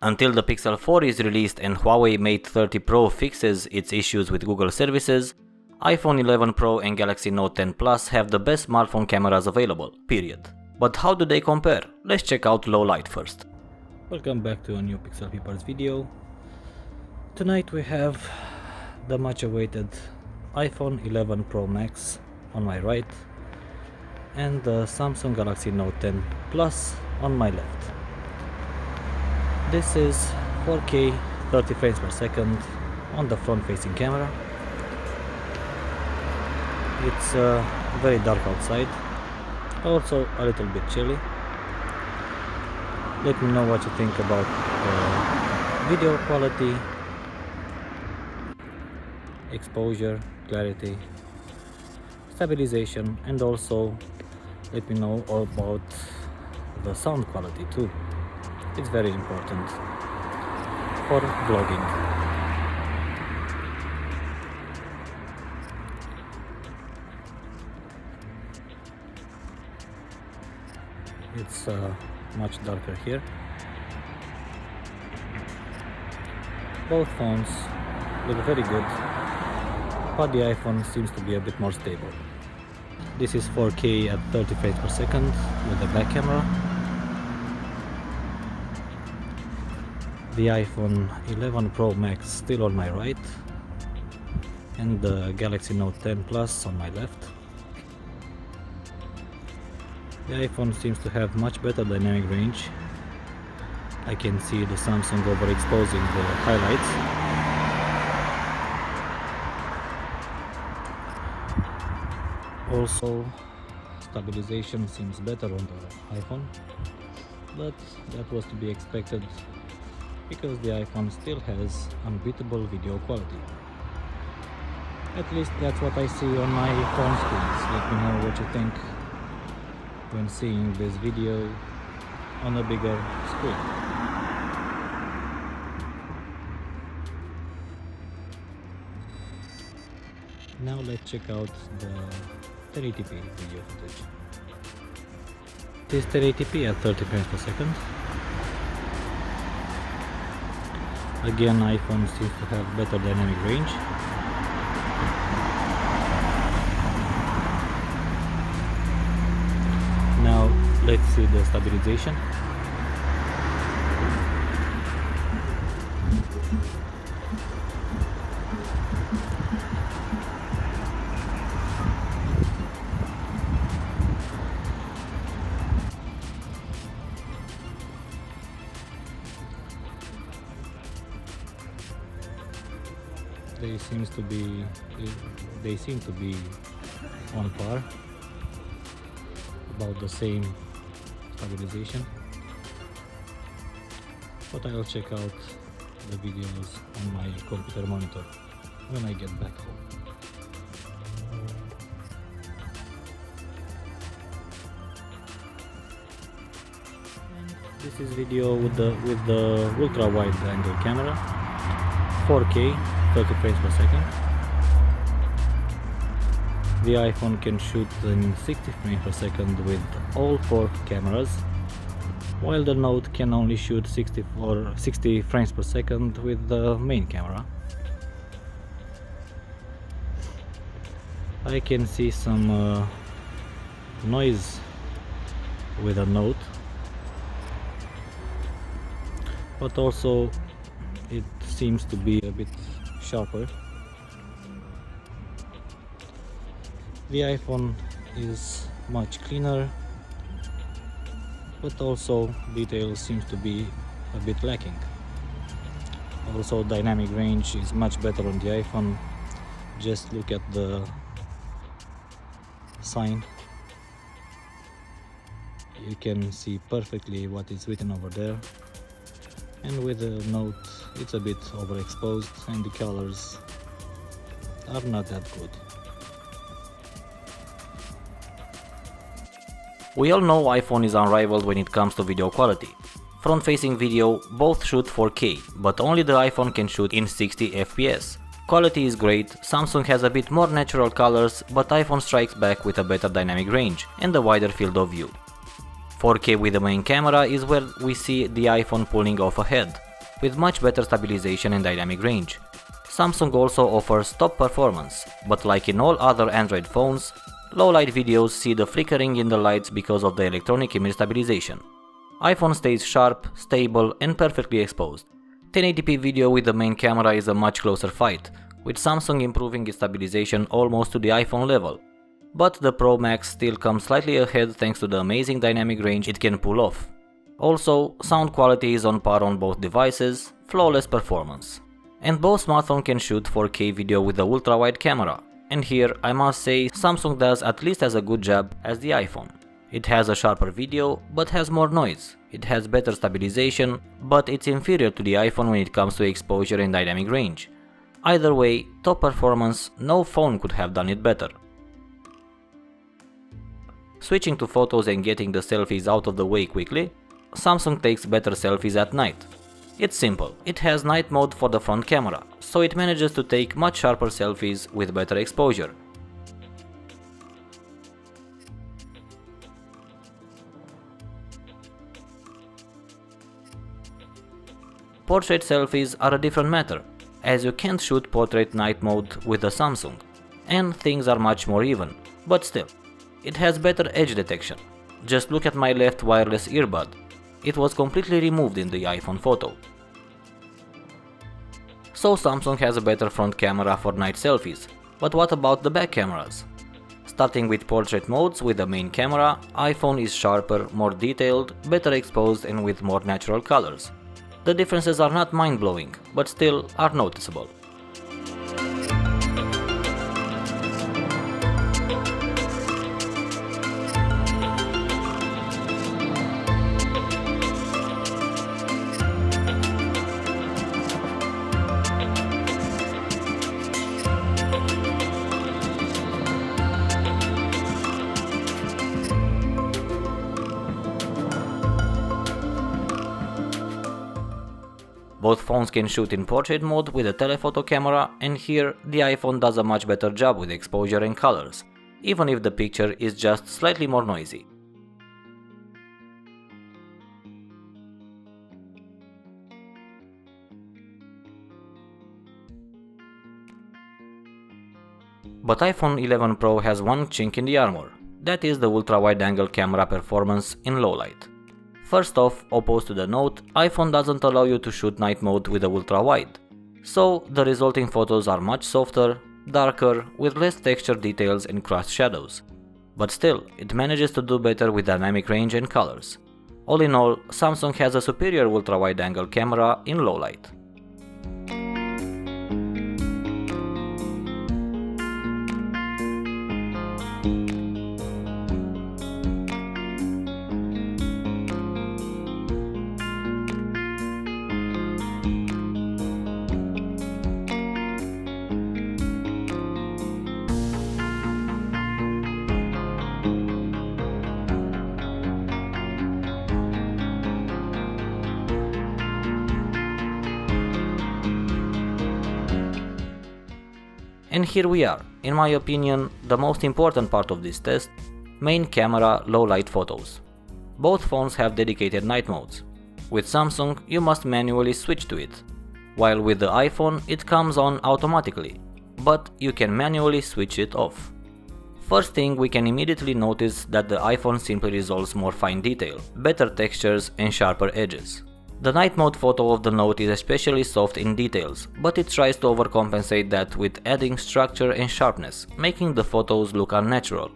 Until the Pixel 4 is released and Huawei Mate 30 Pro fixes its issues with Google services, iPhone 11 Pro and Galaxy Note 10 Plus have the best smartphone cameras available, period. But how do they compare? Let's check out low light first. Welcome back to a new Pixel Peepers video. Tonight we have the much awaited iPhone 11 Pro Max on my right and the Samsung Galaxy Note 10 Plus on my left. This is 4K 30 frames per second on the front facing camera. It's very dark outside, also a little bit chilly. Let me know what you think about the video quality, exposure, clarity, stabilization, and also let me know about the sound quality too. It's very important for vlogging. It's much darker here. Both phones look very good, but the iPhone seems to be a bit more stable. This is 4K at 30 frames per second with the back camera. The iPhone 11 Pro Max still on my right and the Galaxy Note 10 Plus on my left. The iPhone seems to have much better dynamic range. I can see the Samsung overexposing the highlights. Also, stabilization seems better on the iPhone, but that was to be expected because the iPhone still has unbeatable video quality. At least that's what I see on my phone screens. Let me know what you think when seeing this video on a bigger screen. Now let's check out the 1080p video footage. This 1080p at 30 frames per second. Again, iPhone seems to have better dynamic range. Now let's see the stabilization. They seem to be on par, about the same stabilization, but I'll check out the videos on my computer monitor when I get back home. This is video with the ultra wide angle camera, 4K 30 frames per second. The iPhone can shoot in 60 frames per second with all 4 cameras, while the Note can only shoot 60 frames per second with the main camera. I can see some noise with a Note, but also it seems to be a bit sharper. The iPhone is much cleaner, but also detail seems to be a bit lacking. Also, dynamic range is much better on the iPhone. Just look at the sign. You can see perfectly what is written over there. And with the Note, it's a bit overexposed and the colors are not that good. We all know iPhone is unrivaled when it comes to video quality. Front-facing video both shoot 4K, but only the iPhone can shoot in 60 FPS. Quality is great, Samsung has a bit more natural colors, but iPhone strikes back with a better dynamic range and a wider field of view. 4K with the main camera is where we see the iPhone pulling off ahead. with much better stabilization and dynamic range. Samsung also offers top performance, but like in all other Android phones, low-light videos see the flickering in the lights because of the electronic image stabilization. iPhone stays sharp, stable and perfectly exposed. 1080p video with the main camera is a much closer fight, with Samsung improving its stabilization almost to the iPhone level. But the Pro Max still comes slightly ahead thanks to the amazing dynamic range it can pull off. Also, sound quality is on par on both devices, flawless performance. And both smartphones can shoot 4K video with the ultra-wide camera. And here I must say Samsung does at least as a good job as the iPhone. It has a sharper video, but has more noise. It has better stabilization, but it's inferior to the iPhone when it comes to exposure and dynamic range. Either way, top performance, no phone could have done it better. Switching to photos and getting the selfies out of the way quickly, Samsung takes better selfies at night. It's simple, it has night mode for the front camera, so it manages to take much sharper selfies with better exposure. Portrait selfies are a different matter, as you can't shoot portrait night mode with the Samsung, and things are much more even, but still. It has better edge detection. Just look at my left wireless earbud. It was completely removed in the iPhone photo. So Samsung has a better front camera for night selfies, but what about the back cameras? Starting with portrait modes with the main camera, iPhone is sharper, more detailed, better exposed and with more natural colors. The differences are not mind-blowing, but still are noticeable. Both phones can shoot in portrait mode with a telephoto camera, and here the iPhone does a much better job with exposure and colors, even if the picture is just slightly more noisy. But iPhone 11 Pro has one chink in the armor, that is the ultra-wide-angle camera performance in low light. First off, opposed to the Note, iPhone doesn't allow you to shoot night mode with the ultra-wide. So the resulting photos are much softer, darker, with less texture details and crushed shadows. But still, it manages to do better with dynamic range and colors. All in all, Samsung has a superior ultra-wide-angle camera in low light. And here we are, in my opinion, the most important part of this test, main camera low light photos. Both phones have dedicated night modes. With Samsung you must manually switch to it, while with the iPhone it comes on automatically, but you can manually switch it off. First thing, we can immediately notice that the iPhone simply resolves more fine detail, better textures and sharper edges. The night mode photo of the Note is especially soft in details, but it tries to overcompensate that with adding structure and sharpness, making the photos look unnatural.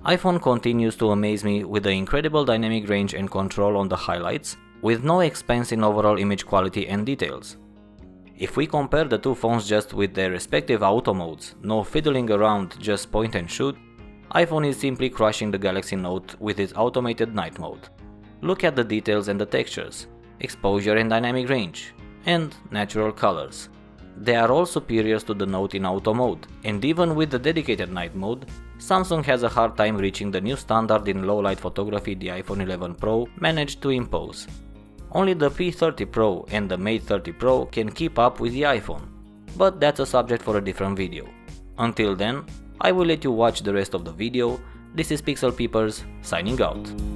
iPhone continues to amaze me with the incredible dynamic range and control on the highlights, with no expense in overall image quality and details. If we compare the two phones just with their respective auto modes, no fiddling around, just point and shoot, iPhone is simply crushing the Galaxy Note with its automated night mode. Look at the details and the textures, exposure and dynamic range, and natural colors. They are all superior to the Note in auto mode, and even with the dedicated night mode, Samsung has a hard time reaching the new standard in low light photography the iPhone 11 Pro managed to impose. Only the P30 Pro and the Mate 30 Pro can keep up with the iPhone, but that's a subject for a different video. Until then, I will let you watch the rest of the video. This is Pixel Peepers signing out.